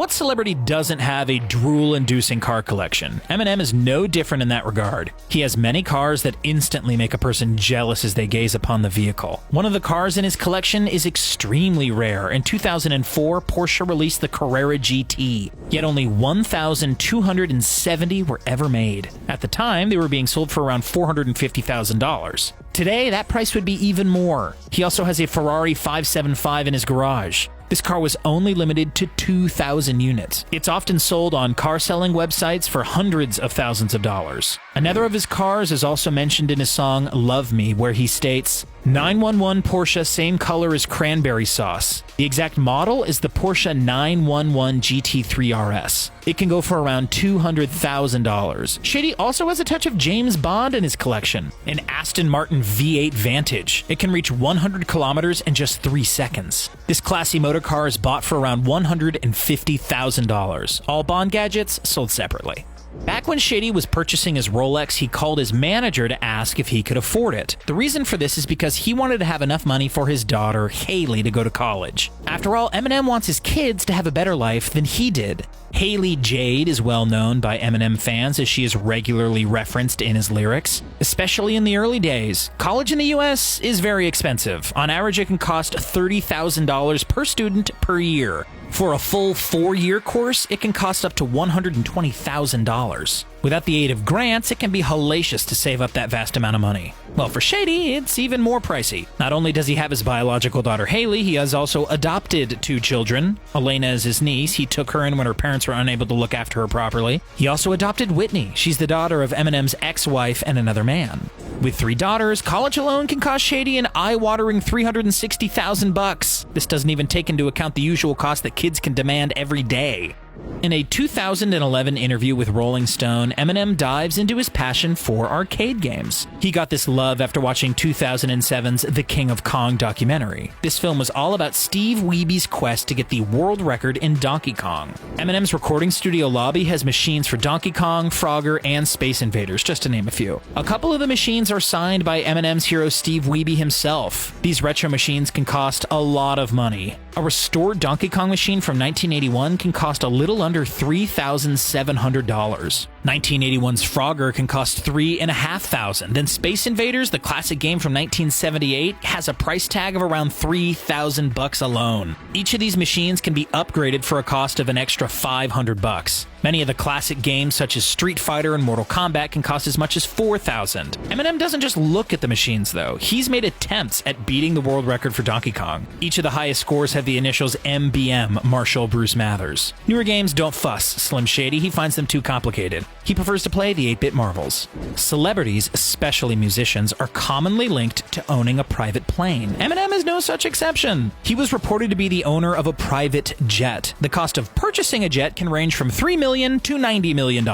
What celebrity doesn't have a drool-inducing car collection? Eminem is no different in that regard. He has many cars that instantly make a person jealous as they gaze upon the vehicle. One of the cars in his collection is extremely rare. In 2004, Porsche released the Carrera GT, yet only 1,270 were ever made. At the time, they were being sold for around $450,000. Today, that price would be even more. He also has a Ferrari 575 in his garage. This car was only limited to 2,000 units. It's often sold on car-selling websites for hundreds of thousands of dollars. Another of his cars is also mentioned in his song Love Me, where he states, 911 Porsche, same color as cranberry sauce. The exact model is the Porsche 911 GT3 RS. It can go for around $200,000. Shady also has a touch of James Bond in his collection, an Aston Martin V8 Vantage. It can reach 100 kilometers in just 3 seconds. This classy motor car is bought for around $150,000. All Bond gadgets sold separately. Back when Shady was purchasing his Rolex, he called his manager to ask if he could afford it. The reason for this is because he wanted to have enough money for his daughter, Haley, to go to college. After all, Eminem wants his kids to have a better life than he did. Haley Jade is well known by Eminem fans as she is regularly referenced in his lyrics, especially in the early days. College in the US is very expensive. On average, it can cost $30,000 per student per year. For a full 4-year course, it can cost up to $120,000. Without the aid of grants, it can be hellacious to save up that vast amount of money. Well, for Shady, it's even more pricey. Not only does he have his biological daughter Haley, he has also adopted 2 children. Elena is his niece. He took her in when her parents were unable to look after her properly. He also adopted Whitney. She's the daughter of Eminem's ex-wife and another man. With 3 daughters, college alone can cost Shady an eye-watering $360,000. This doesn't even take into account the usual cost that kids can demand every day. In a 2011 interview with Rolling Stone, Eminem dives into his passion for arcade games. He got this love after watching 2007's The King of Kong documentary. This film was all about Steve Wiebe's quest to get the world record in Donkey Kong. Eminem's recording studio lobby has machines for Donkey Kong, Frogger, and Space Invaders, just to name a few. A couple of the machines are signed by Eminem's hero Steve Wiebe himself. These retro machines can cost a lot of money. A restored Donkey Kong machine from 1981 can cost a little under $3,700. 1981's Frogger can cost $3,500. Then Space Invaders, the classic game from 1978, has a price tag of around $3,000 alone. Each of these machines can be upgraded for a cost of an extra $500. Many of the classic games such as Street Fighter and Mortal Kombat can cost as much as $4,000. Eminem doesn't just look at the machines though. He's made attempts at beating the world record for Donkey Kong. Each of the highest scores have the initials MBM, Marshall Bruce Mathers. Newer games don't fuss Slim Shady. He finds them too complicated. He prefers to play the 8-bit marvels. Celebrities, especially musicians, are commonly linked to owning a private plane. Eminem is no such exception. He was reported to be the owner of a private jet. The cost of purchasing a jet can range from $3 million to $90 million.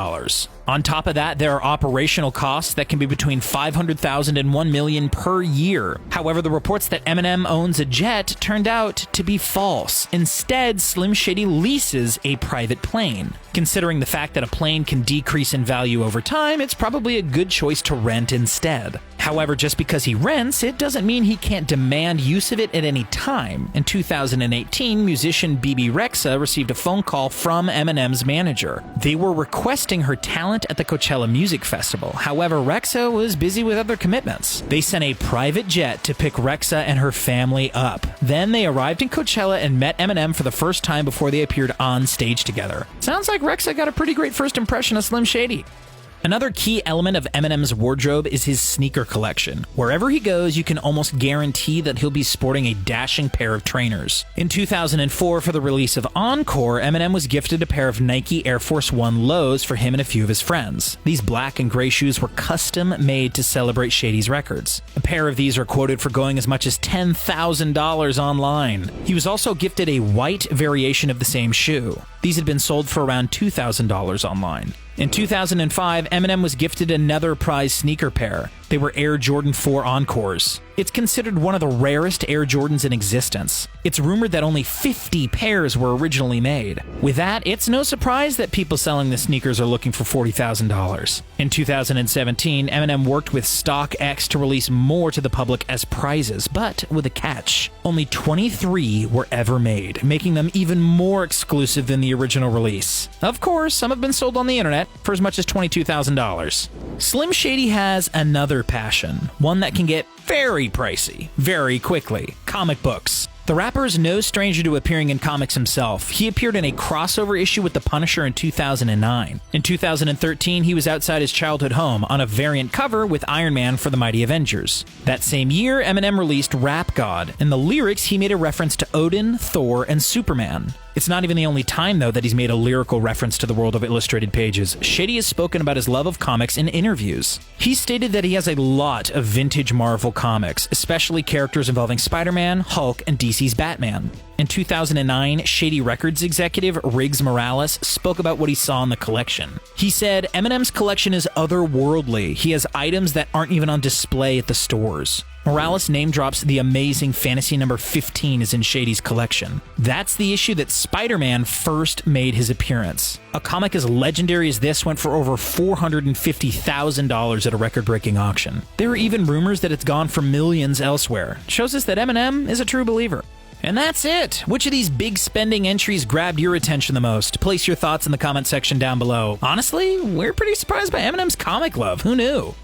On top of that, there are operational costs that can be between $500,000 and $1 million per year. However, the reports that Eminem owns a jet turned out to be false. Instead, Slim Shady leases a private plane. Considering the fact that a plane can decrease in value over time, it's probably a good choice to rent instead. However, just because he rents, it doesn't mean he can't demand use of it at any time. In 2018, musician Bebe Rexha received a phone call from Eminem's manager. They were requesting her talent at the Coachella Music Festival. However, Rexha was busy with other commitments. They sent a private jet to pick Rexha and her family up. Then they arrived in Coachella and met Eminem for the first time before they appeared on stage together. Sounds like Rexha got a pretty great first impression of Slim Shady. Another key element of Eminem's wardrobe is his sneaker collection. Wherever he goes, you can almost guarantee that he'll be sporting a dashing pair of trainers. In 2004, for the release of Encore, Eminem was gifted a pair of Nike Air Force One Lows for him and a few of his friends. These black and gray shoes were custom made to celebrate Shady's records. A pair of these are quoted for going as much as $10,000 online. He was also gifted a white variation of the same shoe. These had been sold for around $2,000 online. In 2005, Eminem was gifted another prize sneaker pair. They were Air Jordan 4 Encores. It's considered one of the rarest Air Jordans in existence. It's rumored that only 50 pairs were originally made. With that, it's no surprise that people selling the sneakers are looking for $40,000. In 2017, Eminem worked with StockX to release more to the public as prizes, but with a catch. Only 23 were ever made, making them even more exclusive than the original release. Of course, some have been sold on the internet for as much as $22,000. Slim Shady has another passion, one that can get very pricey, very quickly: comic books. The rapper is no stranger to appearing in comics himself. He appeared in a crossover issue with The Punisher in 2009. In 2013, he was outside his childhood home on a variant cover with Iron Man for the Mighty Avengers. That same year, Eminem released Rap God. In the lyrics, he made a reference to Odin, Thor, and Superman. It's not even the only time, though, that he's made a lyrical reference to the world of illustrated pages. Shady has spoken about his love of comics in interviews. He stated that he has a lot of vintage Marvel comics, especially characters involving Spider-Man, Hulk, and DC's Batman. In 2009, Shady Records executive Riggs Morales spoke about what he saw in the collection. He said, "Eminem's collection is otherworldly. He has items that aren't even on display at the stores." Morales name drops the amazing Fantasy number 15 is in Shady's collection. That's the issue that Spider-Man first made his appearance. A comic as legendary as this went for over $450,000 at a record-breaking auction. There are even rumors that it's gone for millions elsewhere. It shows us that Eminem is a true believer. And that's it! Which of these big spending entries grabbed your attention the most? Place your thoughts in the comment section down below. Honestly, we're pretty surprised by Eminem's comic love. Who knew?